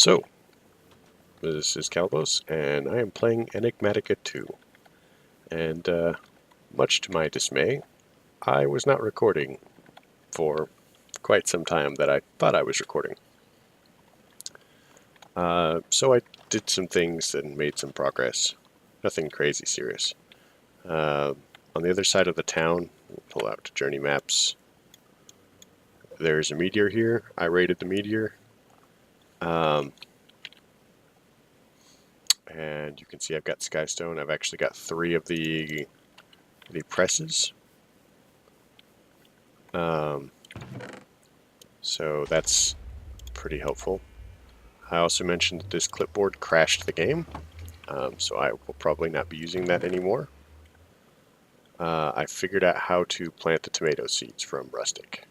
So, this is Calibos, and I am playing Enigmatica 2. And much to my dismay, I was not recording for quite some time that I thought I was recording. So I did some things and made some progress. Nothing crazy serious. On the other side of the town, we'll pull out journey maps. There's a meteor here. I raided the meteor. And you can see I've got Skystone. I've actually got 3 of the presses. So that's pretty helpful. I also mentioned that this clipboard crashed the game, so I will probably not be using that anymore. I figured out how to plant the tomato seeds from Rustic.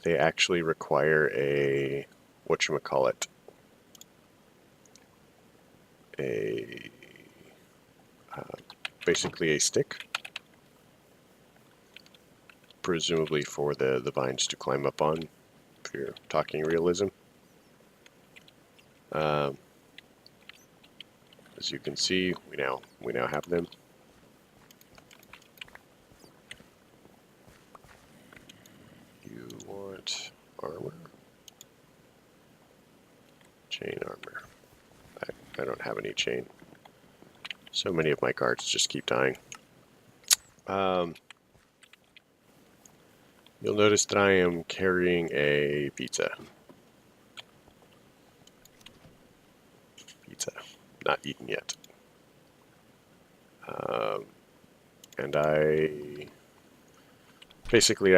They actually require a, whatchamacallit, basically a stick, presumably for the vines to climb up on, if you're talking realism. As you can see, we now have them. You want armor? Chain armor. I don't have any chain. So many of my guards just keep dying. You'll notice that I am carrying a pizza. Not eaten yet. And I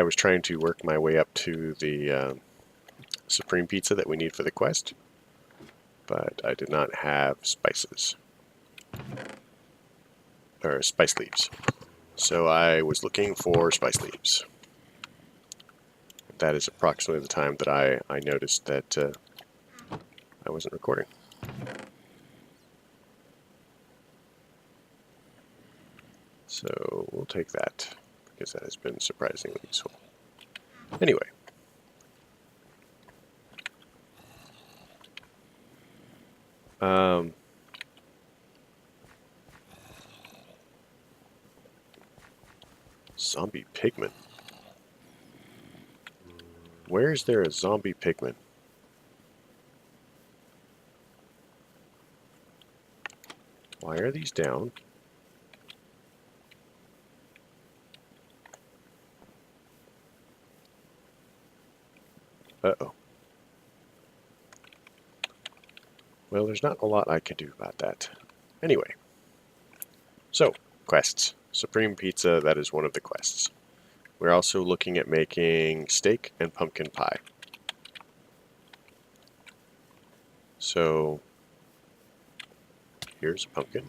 was trying to work my way up to the supreme pizza that we need for the quest, but I did not have spices, or spice leaves. So I was looking for spice leaves. That is approximately the time that I noticed that I wasn't recording. So we'll take that, because that has been surprisingly useful. Anyway. Zombie pigman. Where is there a zombie pigman? Why are these down? Uh-oh. Well, there's not a lot I can do about that. Anyway. So, quests. Supreme Pizza, that is one of the quests. We're also looking at making steak and pumpkin pie. So, here's a pumpkin.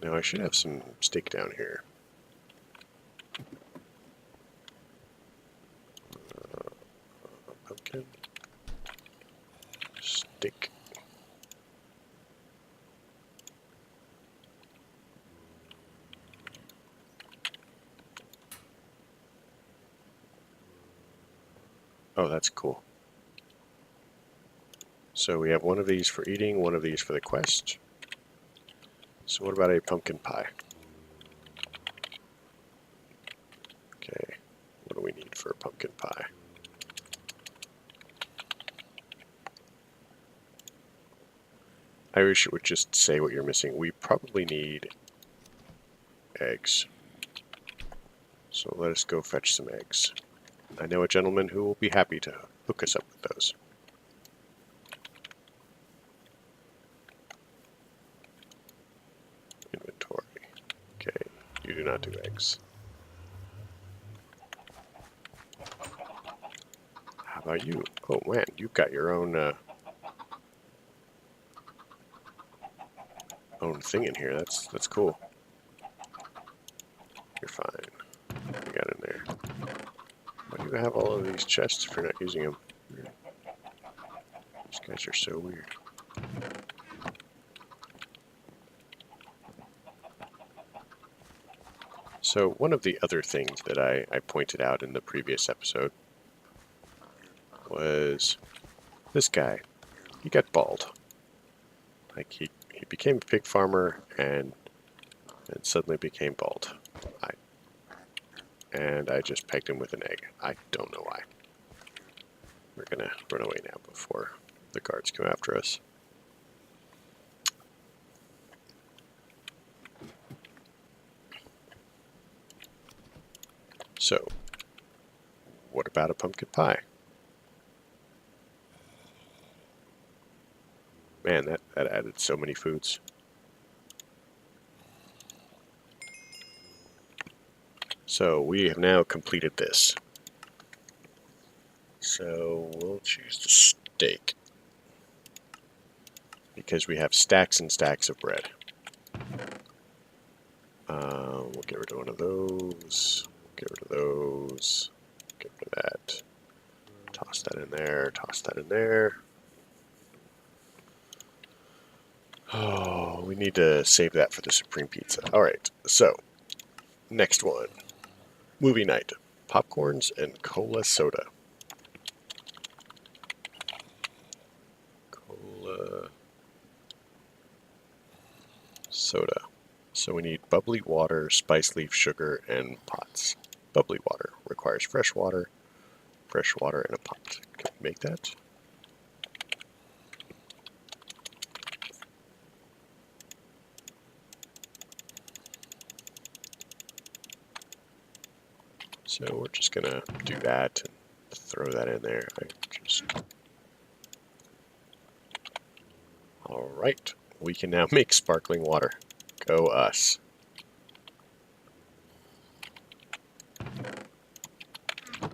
Now I should have some steak down here. Pumpkin. Steak. Oh, that's cool. So we have one of these for eating, one of these for the quest. So what about a pumpkin pie? Okay, what do we need for a pumpkin pie? I wish it would just say what you're missing. We probably need eggs. So let us go fetch some eggs. I know a gentleman who will be happy to hook us up with those. Inventory. Okay, you do not do eggs. How about you? Oh man, you've got your own thing in here. That's cool. You're fine. We got in there. Why do you have all of these chests if you're not using them? These guys are so weird. So one of the other things that I pointed out in the previous episode was this guy. He got bald. Like he became a pig farmer and suddenly became bald. And I just pegged him with an egg. I don't know why. We're gonna run away now before the guards come after us. So, what about a pumpkin pie? Man, that added so many foods. So, we have now completed this. So, we'll choose the steak. Because we have stacks and stacks of bread. We'll get rid of one of those. Get rid of those. Get rid of that. Toss that in there. Toss that in there. Oh, we need to save that for the Supreme Pizza. Alright, so, next one. Movie night. Popcorns and cola soda. Cola soda. So we need bubbly water, spice leaf sugar, and pots. Bubbly water requires fresh water, and a pot. Can we make that? So we're just gonna do that and throw that in there. Alright, we can now make sparkling water. Go us.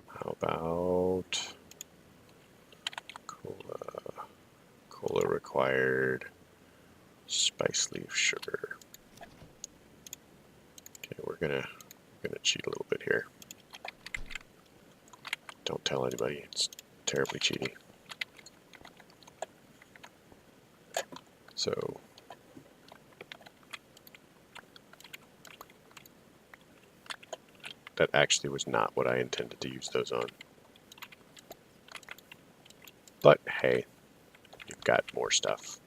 How about cola? Cola required spice leaf sugar. Okay, we're gonna cheat a little bit here. Don't tell anybody, it's terribly cheaty. So that actually was not what I intended to use those on. But hey, you've got more stuff.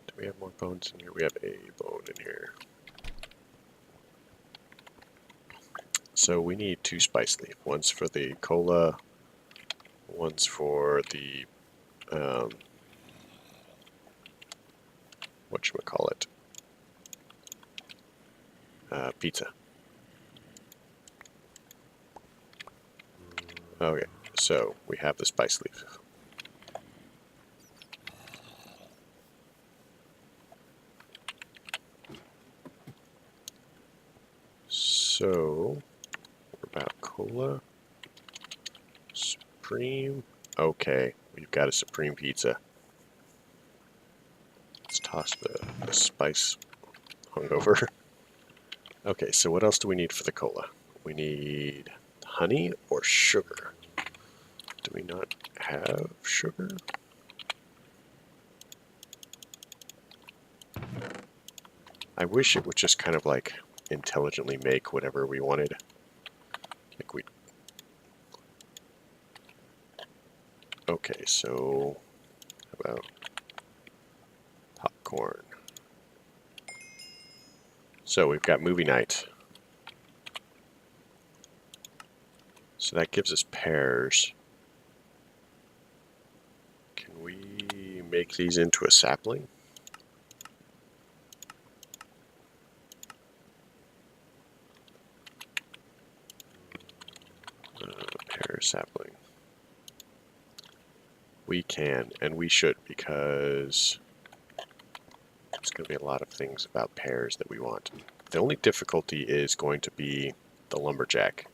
Do we have more bones in here? We have a bone in here. So we need 2 spice leaf. One's for the cola, one's for the whatchamacallit, pizza. Okay, so we have the spice leaf. So, what about cola? Supreme? Okay, we've got a Supreme Pizza. Let's toss the spice hungover. Okay, so what else do we need for the cola? We need honey or sugar. Do we not have sugar? I wish it would just kind of like intelligently make whatever we wanted. Like we. Okay, so how about popcorn? So we've got movie night. So that gives us pears. Can we make these into a sapling? Pear sapling. We can, and we should, because there's going to be a lot of things about pears that we want. The only difficulty is going to be the lumberjack.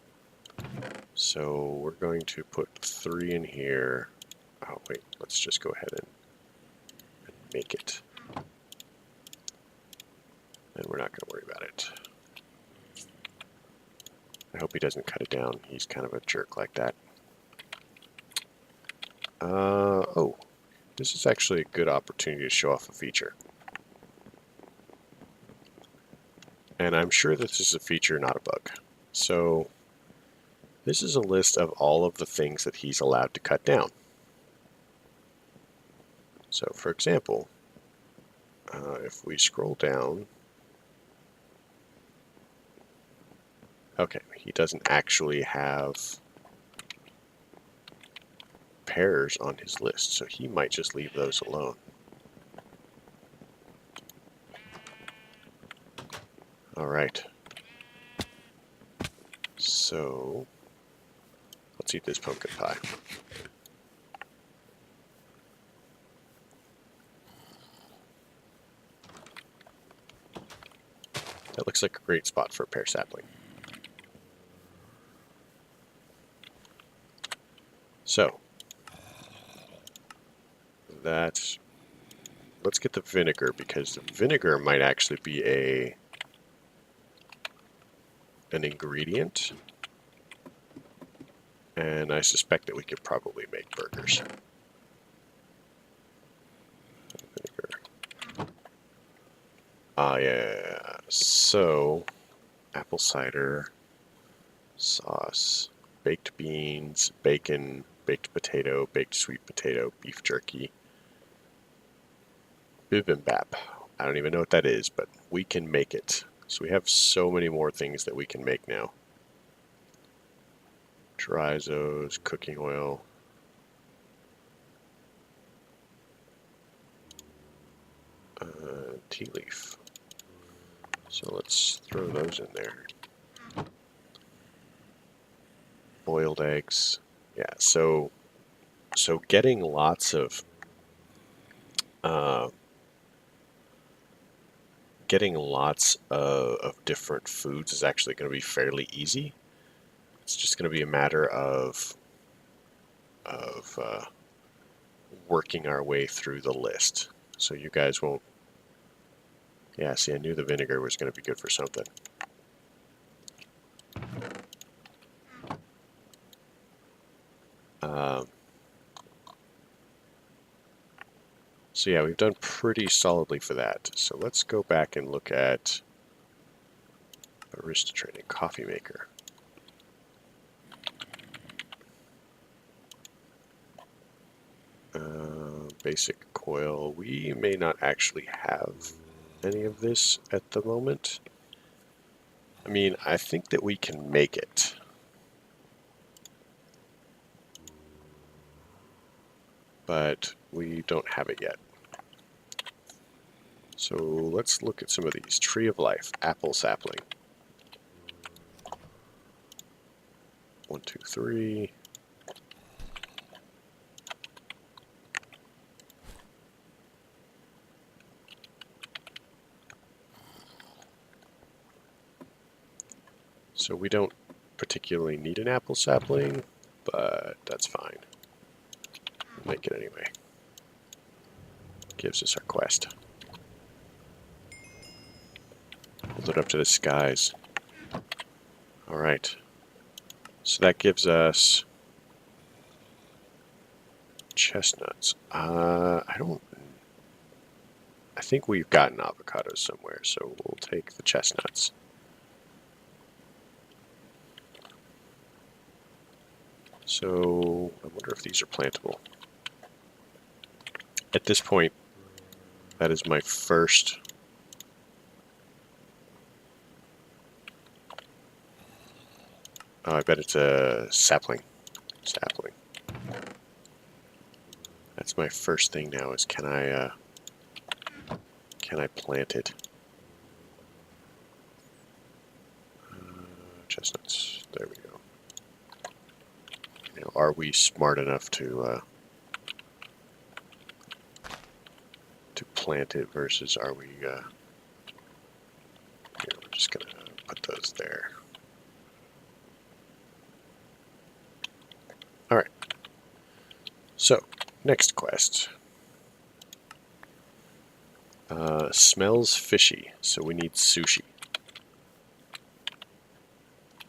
So we're going to put 3 in here. Oh wait, let's just go ahead and make it. And we're not going to worry about it. I hope he doesn't cut it down. He's kind of a jerk like that. Oh, this is actually a good opportunity to show off a feature. And I'm sure this is a feature, not a bug. So this is a list of all of the things that he's allowed to cut down. So for example, if we scroll down, okay, he doesn't actually have pears on his list, so he might just leave those alone. All right. So let's eat this pumpkin pie. That looks like a great spot for a pear sapling. So let's get the vinegar, because the vinegar might actually be an ingredient, and I suspect that we could probably make burgers. Vinegar. Yeah. So apple cider, sauce, baked beans, bacon, baked potato, baked sweet potato, beef jerky, bibimbap. I don't even know what that is, but we can make it. So we have so many more things that we can make now. Chorizo's, cooking oil. Tea leaf. So let's throw those in there. Boiled eggs. Yeah, so getting lots of different foods is actually going to be fairly easy. It's just going to be a matter of working our way through the list. So you guys won't. Yeah, see, I knew the vinegar was going to be good for something. So yeah, we've done pretty solidly for that. So let's go back and look at barista training, coffee maker. Basic coil. We may not actually have any of this at the moment. I mean, I think that we can make it. But we don't have it yet. So let's look at some of these. Tree of Life, apple sapling. 1, 2, 3. So we don't particularly need an apple sapling, but that's fine. We'll make it anyway. Gives us our quest. Hold it up to the skies. Alright. So that gives us chestnuts. I think we've gotten avocados somewhere, so we'll take the chestnuts. So I wonder if these are plantable. At this point, that is my first. Oh, I bet it's a sapling. Sapling. That's my first thing now. Is can I plant it? Chestnuts. There we go. Now, are we smart enough to plant it versus are we? Here, we're just gonna put those there. All right. So next quest. Smells fishy, so we need sushi.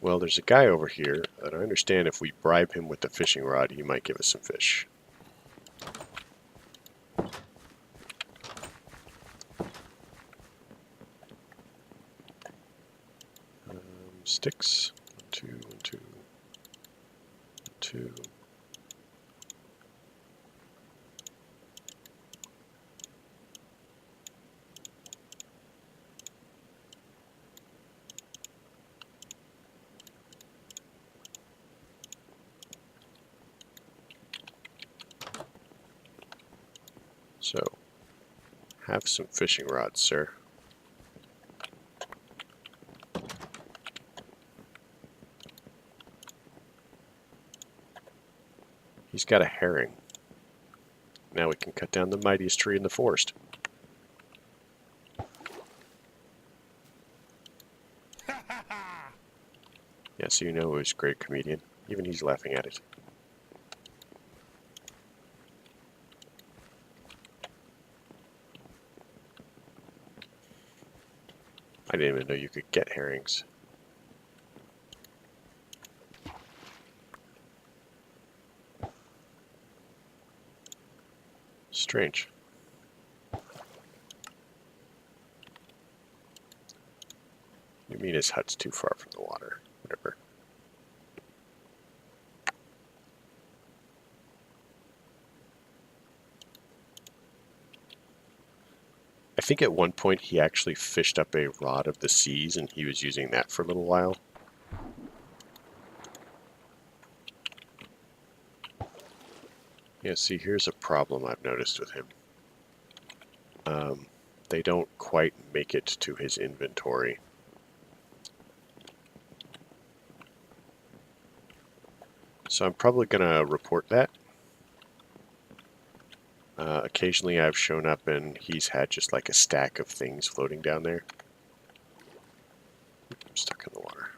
Well, there's a guy over here that I understand if we bribe him with the fishing rod, he might give us some fish. sticks. 1, 2, 1, 2, 1, 2. So, have some fishing rods, sir. He's got a herring. Now we can cut down the mightiest tree in the forest. Yeah, so you know he's a great comedian. Even he's laughing at it. I didn't even know you could get herrings. Strange. You mean his hut's too far from the water? Whatever. I think at one point he actually fished up a rod of the seas and he was using that for a little while. Yeah, see, here's a problem I've noticed with him. They don't quite make it to his inventory. So I'm probably going to report that. Occasionally I've shown up and he's had just like a stack of things floating down there. I'm stuck in the water.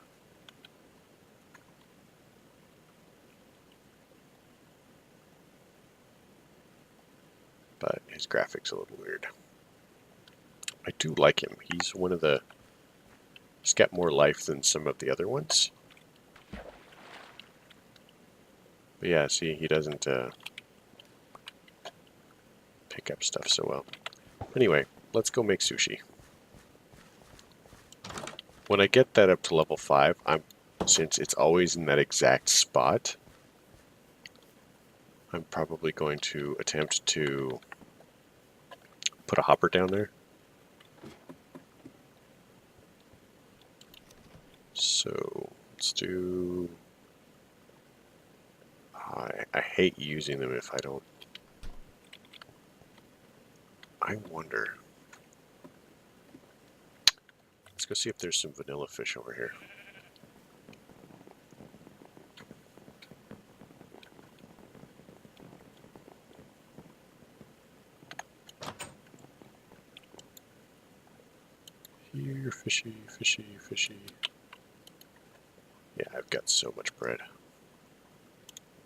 But his graphics a little weird. I do like him. He's one of the... He's got more life than some of the other ones. But yeah, see, he doesn't pick up stuff so well. Anyway, let's go make sushi. When I get that up to level 5, since it's always in that exact spot, I'm probably going to attempt to put a hopper down there. So let's do... I hate using them if I don't... I wonder... Let's go see if there's some vanilla fish over here. Here, fishy, fishy, fishy. Yeah, I've got so much bread.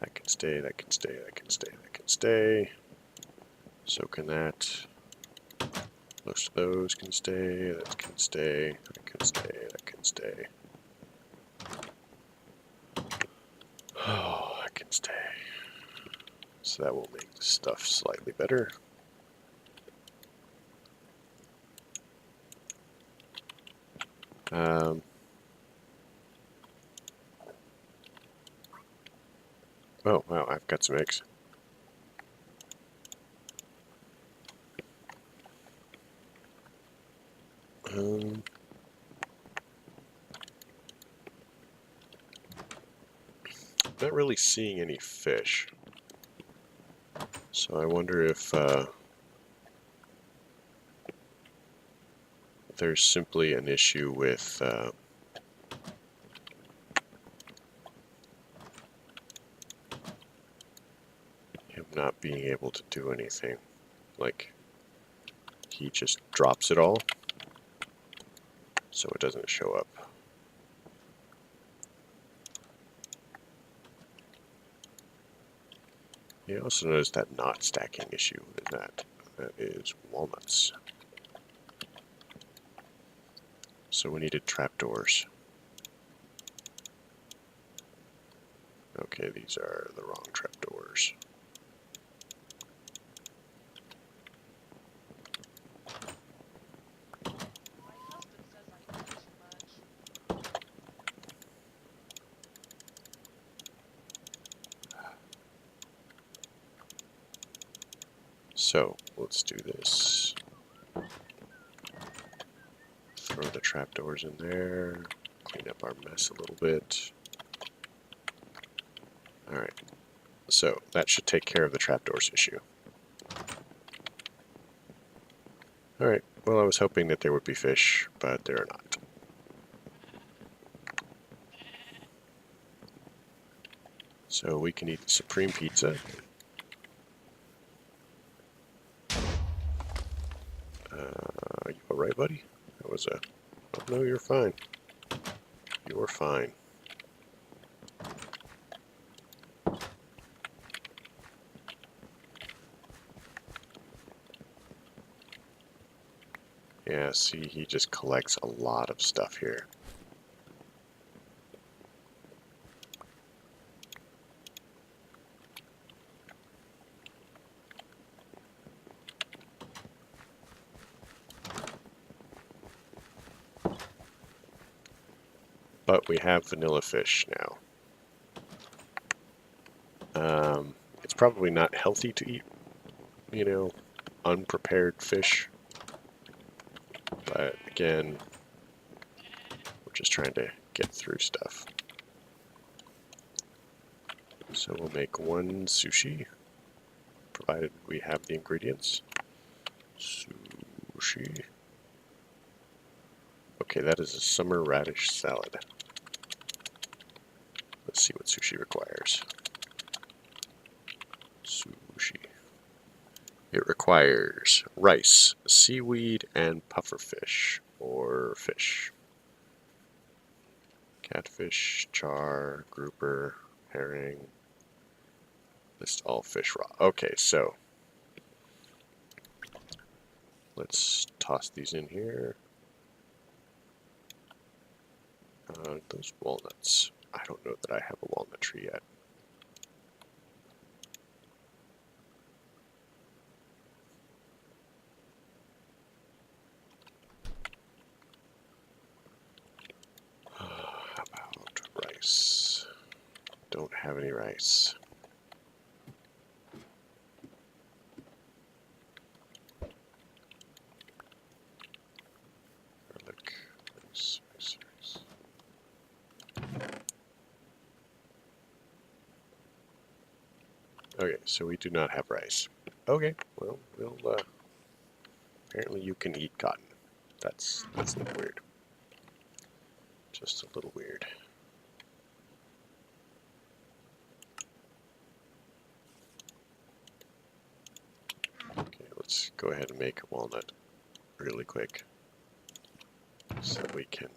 That can stay, that can stay, that can stay, that can stay. So can that. Most of those can stay, that can stay, that can stay, that can stay. Oh, that can stay. So that will make the stuff slightly better. Oh, wow, I've got some eggs. Not really seeing any fish. So I wonder if there's simply an issue with him not being able to do anything. Like, he just drops it all, so it doesn't show up. You also notice that not stacking issue. What is that? That is walnuts. So we needed trapdoors. Okay, these are the wrong trapdoors. So let's do this. Throw the trapdoors in there. Clean up our mess a little bit. Alright. So that should take care of the trapdoors issue. Alright. Well, I was hoping that there would be fish, but there are not. So we can eat the Supreme Pizza. Are you alright, buddy? That was a... Oh, no, you're fine. You're fine. Yeah, see, he just collects a lot of stuff here. But we have vanilla fish now. It's probably not healthy to eat, you know, unprepared fish. But again, we're just trying to get through stuff. So we'll make one sushi, provided we have the ingredients. Sushi. Okay, that is a summer radish salad. Let's see what sushi requires. Sushi. It requires rice, seaweed, and pufferfish, or fish. Catfish, char, grouper, herring. List all fish raw. Okay, so let's toss these in here. Those walnuts. I don't know that I have a walnut tree yet. How about rice? Don't have any rice. Garlic, rice. Okay, so we do not have rice. Okay, well, we'll, apparently you can eat cotton. That's a little weird. Just a little weird. Okay, let's go ahead and make a walnut really quick so that we can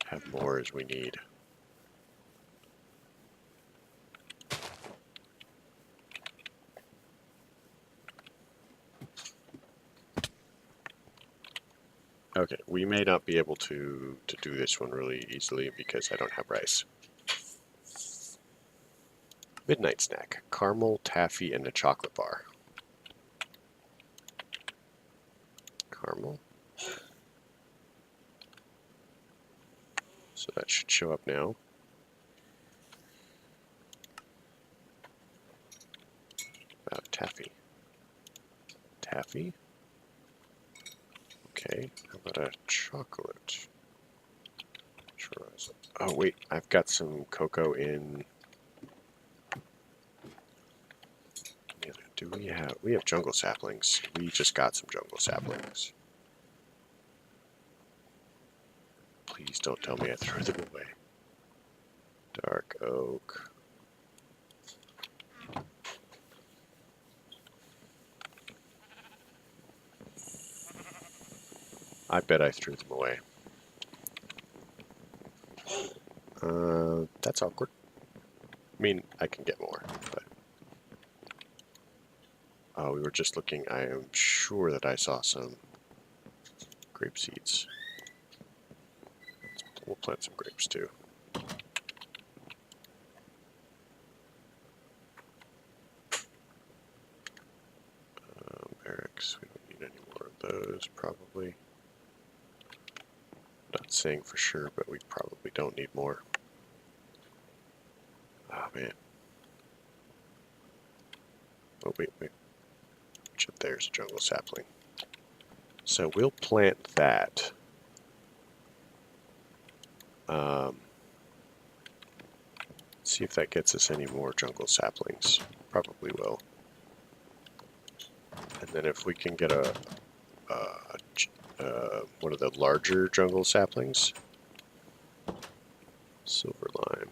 have more as we need. Okay, we may not be able to do this one really easily because I don't have rice. Midnight snack, caramel, taffy, and a chocolate bar. Caramel. So that should show up now. Taffy. Taffy? Okay, how about a chocolate? Oh wait, I've got some cocoa in... Do we have jungle saplings? We just got some jungle saplings. Please don't tell me I threw them away. Dark oak. I bet I threw them away. That's awkward. I mean, I can get more, but... Oh, we were just looking. I am sure that I saw some grape seeds. We'll plant some grapes too. Barracks, we don't need any more of those, probably. Not saying for sure, but we probably don't need more. Oh man. Oh, wait. Which up there's a jungle sapling. So we'll plant that. See if that gets us any more jungle saplings. Probably will. And then if we can get one of the larger jungle saplings, silver lime,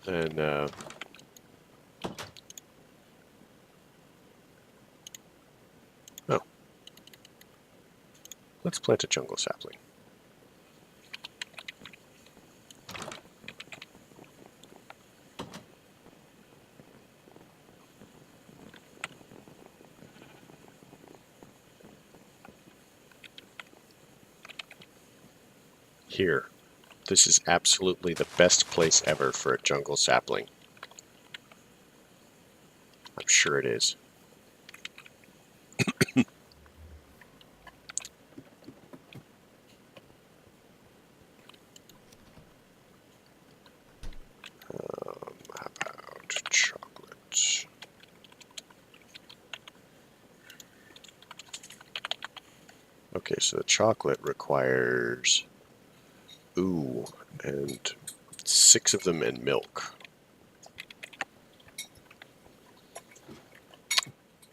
then let's plant a jungle sapling. Here. This is absolutely the best place ever for a jungle sapling. I'm sure it is. How about chocolate? Okay, so the chocolate requires and 6 of them in milk.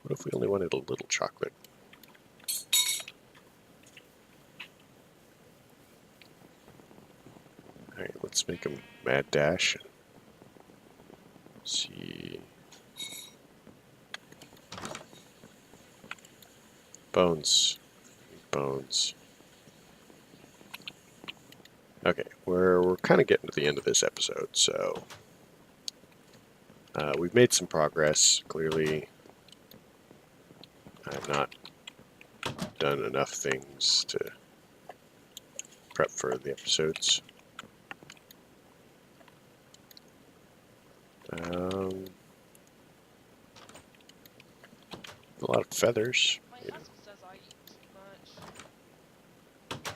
What if we only wanted a little chocolate? Alright, let's make them mad dash. See. Bones. Bones. Okay, we're kind of getting to the end of this episode, so we've made some progress. Clearly, I've not done enough things to prep for the episodes. A lot of feathers. My husband says I eat too much.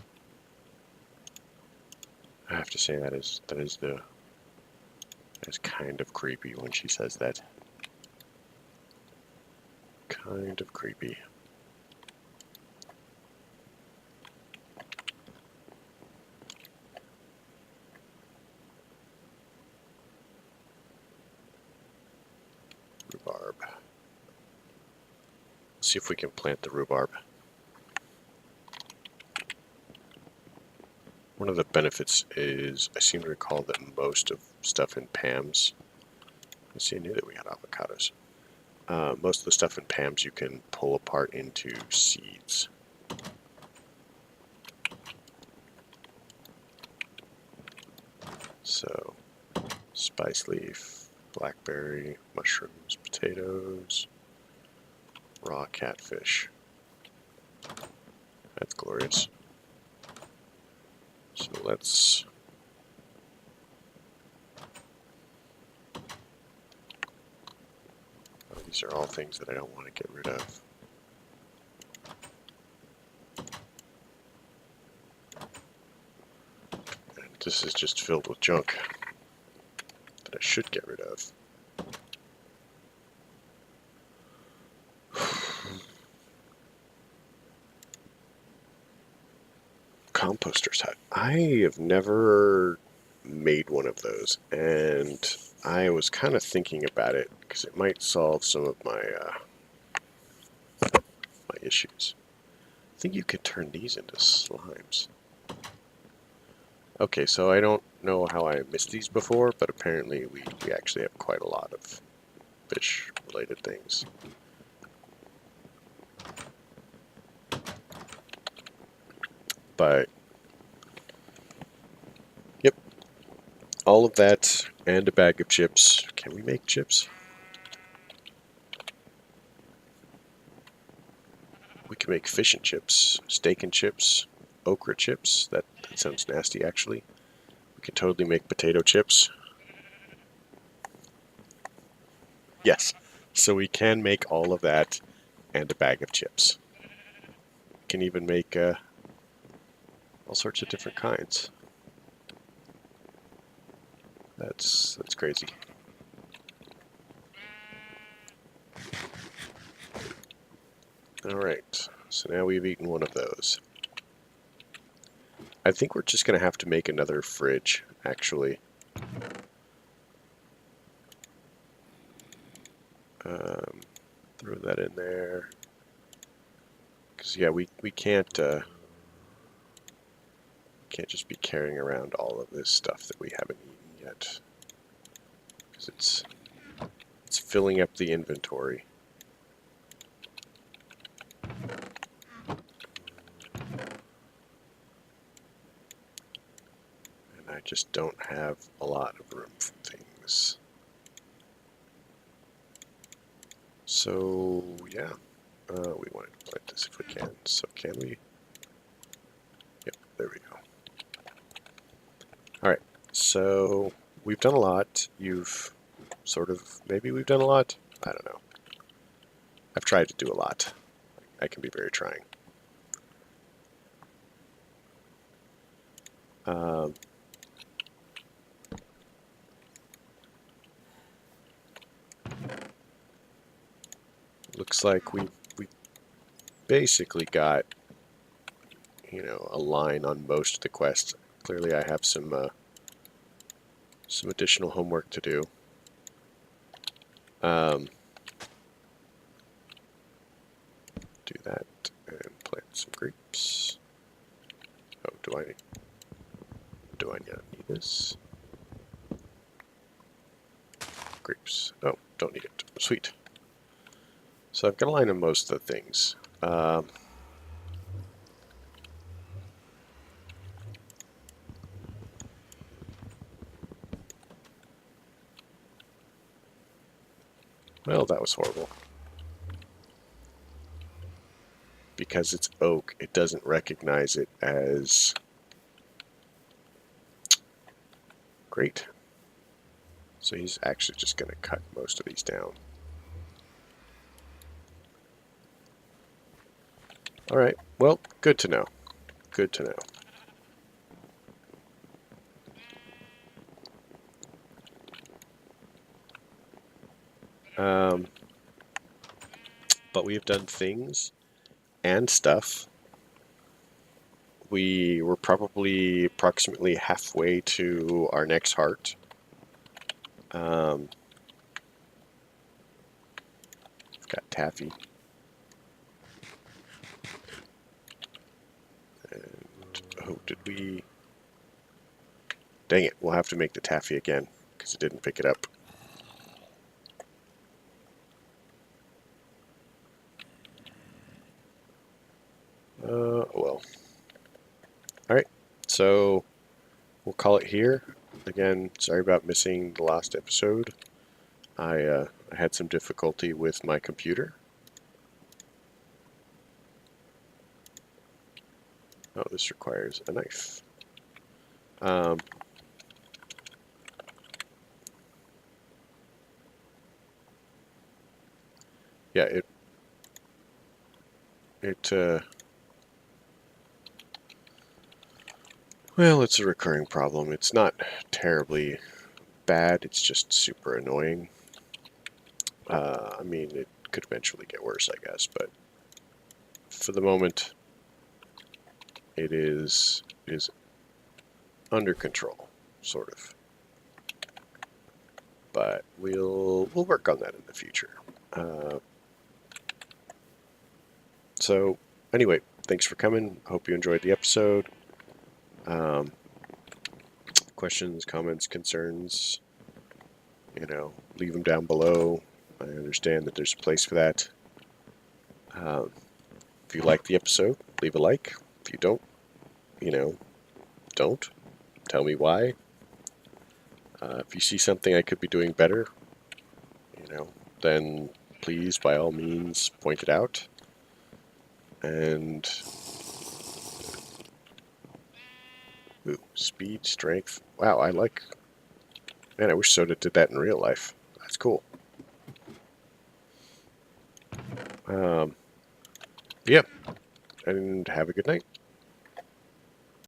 I have to say that's kind of creepy when she says that. Kind of creepy. Rhubarb. Let's see if we can plant the rhubarb. One of the benefits is I seem to recall that most of stuff in Pam's. Let's see, I knew that we had avocados. Most of the stuff in Pam's you can pull apart into seeds. So, spice leaf, blackberry, mushrooms, potatoes, raw catfish. That's glorious. So let's these are all things that I don't want to get rid of. And this is just filled with junk that I should get rid of. Composter's hut. I have never made one of those, and I was kind of thinking about it because it might solve some of my issues. I think you could turn these into slimes. Okay, so I don't know how I missed these before, but apparently we actually have quite a lot of fish-related things. But, yep, all of that and a bag of chips. Can we make chips? We can make fish and chips, steak and chips, okra chips. That sounds nasty, actually. We can totally make potato chips. Yes, so we can make all of that and a bag of chips. We can even make all sorts of different kinds. That's crazy. Alright, so now we've eaten one of those. I think we're just going to have to make another fridge, actually. Throw that in there. Because, yeah, we can't just be carrying around all of this stuff that we haven't eaten yet. Because it's filling up the inventory. And I just don't have a lot of room for things. So, yeah. We wanted to plant this if we can. So can we? Yep, there we go. Alright, so we've done a lot. You've sort of, maybe we've done a lot? I don't know. I've tried to do a lot. I can be very trying. Looks like we basically got, you know, a line on most of the quests. Clearly I have some additional homework to do. Do that and plant some grapes. Oh, do I not need this? Grapes. Oh, don't need it. Sweet. So I've got a line on most of the things. Well, that was horrible. Because it's oak, it doesn't recognize it as great. So he's actually just going to cut most of these down. Alright, well, good to know. Good to know. But we have done things and stuff. We were probably approximately halfway to our next heart. We've got taffy. And, oh, did we... Dang it, we'll have to make the taffy again, because it didn't pick it up. Well. Alright, so we'll call it here. Again, sorry about missing the last episode. I had some difficulty with my computer. Oh, this requires a knife. Yeah, well, it's a recurring problem. It's not terribly bad, it's just super annoying. I mean, it could eventually get worse, I guess, but for the moment, it is under control, sort of. But we'll work on that in the future. So anyway, thanks for coming. Hope you enjoyed the episode. Questions, comments, concerns, you know, leave them down below. I understand that there's a place for that. If you like the episode, leave a like. If you don't, you know, don't. Tell me why. If you see something I could be doing better, you know, then please, by all means, point it out. And ooh, speed, strength. Wow, I like... Man, I wish Soda did that in real life. That's cool. Yeah, and have a good night.